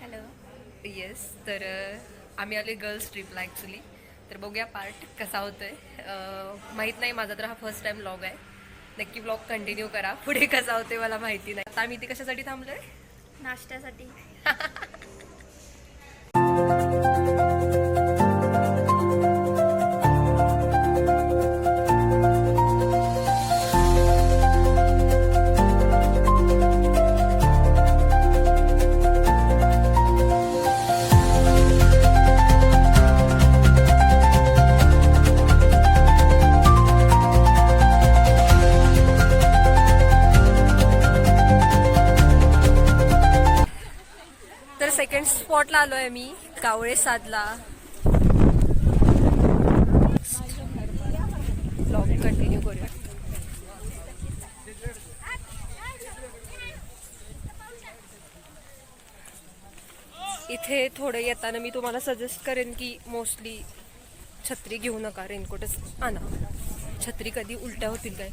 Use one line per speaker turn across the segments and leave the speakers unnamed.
Hello. Yes, तर आम्ही आले गर्ल्स ट्रिपला ॲक्च्युली. तर बघूया पार्ट कसा होतोय. माहीत नाही, माझा तर हा फर्स्ट टाइम व्लॉग आहे. नक्की व्लॉग कंटिन्यू करा. पुढे कसा होतोय मला माहिती नाही. आता आम्ही इथे कशासाठी थांबलोय?
नाश्त्यासाठी.
तर सेकंड स्पॉटला आलो आहे मी, कावळे सादला. ब्लॉग कंटिन्यू करूया. इथे थोडं येताना मी तुम्हाला सजेस्ट करेन की मोस्टली छत्री घेऊ नका, रेनकोटच आणा. छत्री कधी उलट्या होतील काय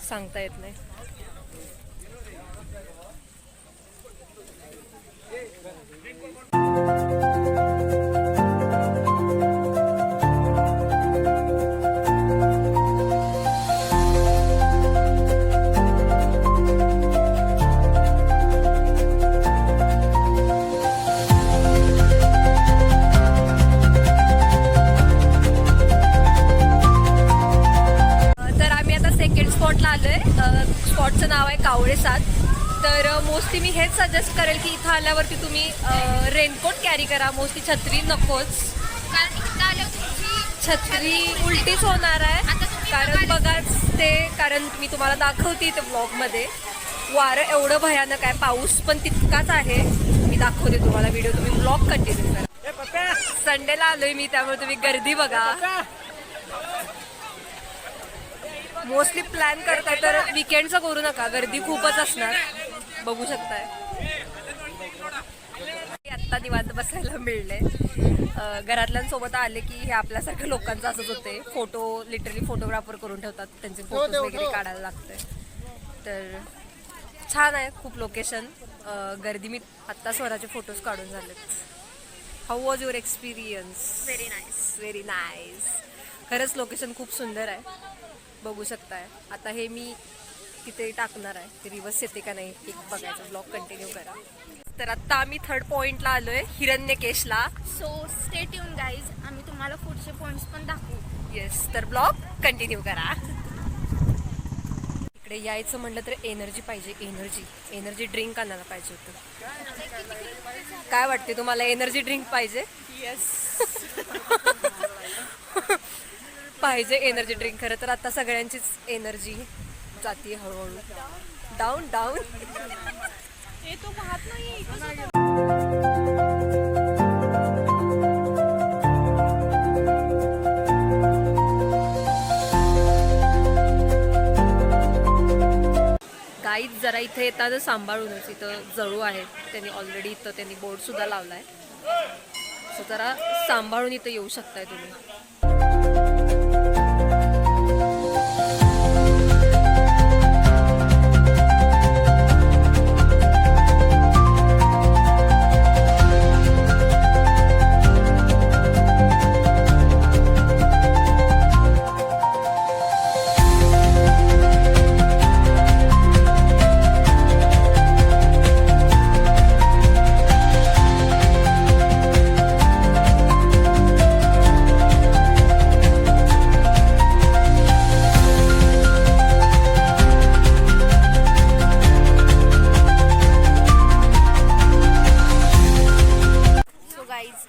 सांगता येत नाही. स्पॉटला आलोय. स्पॉटचं नाव आहे कावळे साद. तर मोस्टली मी हेच सजेस्ट करेल की इथं आल्यावरती तुम्ही रेनकोट कॅरी करा. मोस्टली छत्री नकोच,
कारण
छत्री उलटीच होणार आहे. कारण बघाच ते, कारण मी तुम्हाला दाखवते ते ब्लॉगमध्ये. वारं एवढं भयानक आहे, पाऊस पण तितकाच आहे. मी दाखवते तुम्हाला व्हिडिओ, तुम्ही ब्लॉग कंटिन्यू करा. संडेला आलोय मी, त्यामुळे तुम्ही गर्दी बघा. मोस्टली प्लॅन करताय तर विकेंडचं करू नका, गर्दी खूपच असणार. बघू शकताय आत्ता निवांत बसायला मिळले. घरातल्यांसोबत आले की हे आपल्यासारख्या लोकांचं असंच होते. फोटो लिटरली फोटोग्राफर करून ठेवतात, त्यांचे फोटोज वगैरे काढायला लागते. तर छान आहे खूप लोकेशन. गर्दी मी आत्ता स्वराचे फोटोज काढून झालेत. How was your experience?
Very nice.
Very nice. खरंच लोकेशन खूप सुंदर आहे, बघू शकताय. आता हे मी तिथे टाकणार आहे, ते रिवर्स येते का नाही एक बघायचं. ब्लॉग कंटिन्यू करा. तर आता आम्ही थर्ड पॉइंटला आलोय, हिरण्यकेशला.
सो स्टे ट्यून गाईज, आम्ही तुम्हाला पुढचे पॉइंट्स पण दाखवू.
येस, तर ब्लॉग कंटिन्यू करा. इकडे यायचं म्हटलं तर एनर्जी पाहिजे. एनर्जी ड्रिंक आणायला पाहिजे होतं. काय वाटते तुम्हाला, एनर्जी ड्रिंक पाहिजे?
येस.
पाहिजे एनर्जी ड्रिंक. खरं तर आता सगळ्यांचीच एनर्जी जाती हळूहळू डाऊन डाऊन.
हे तो पाहत नाही.
गाईज जरा इथे येताना सांभाळूनच. इथं जळू आहेत, त्यांनी ऑलरेडी इथं त्यांनी बोर्ड सुद्धा लावलाय. सो जरा सांभाळून इथं येऊ शकताय तुम्ही.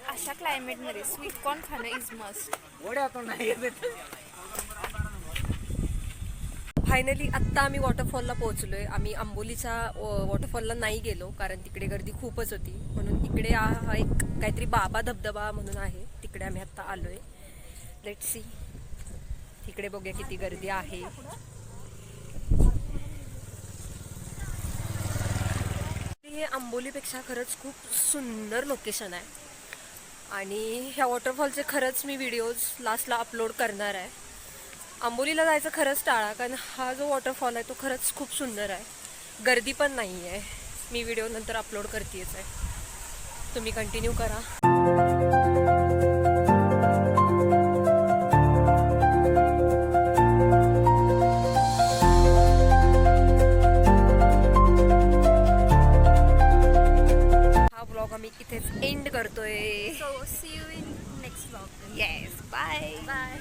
अशा क्लायमेटमध्ये स्वीट कॉर्न खाणं इज मस्ट.
फायनली आत्ता आम्ही वॉटरफॉलला पोहोचलोय. आम्ही आंबोलीच्या वॉटरफॉलला नाही गेलो कारण तिकडे गर्दी खूपच होती. म्हणून इकडे हा एक काहीतरी बाबा धबधबा म्हणून आहे, तिकडे आम्ही आत्ता आलोय. लेट्स सी, तिकडे बघूया किती गर्दी आहे. हे आंबोलीपेक्षा खरंच खूप सुंदर लोकेशन आहे. आणि ह्या वॉटरफॉलचे खरंच मी व्हिडिओज लास्टला अपलोड करणार आहे. आंबोलीला जायचं खरंच टाळा, कारण हा जो वॉटरफॉल आहे तो खरंच खूप सुंदर आहे. गर्दी पण नाही आहे. मी व्हिडिओ नंतर अपलोड करतेच आहे, तुम्ही कंटिन्यू करा. हा ब्लॉग आम्ही इथेच एंड करतोय.
So see you in next vlog.
Yes, bye.
Bye.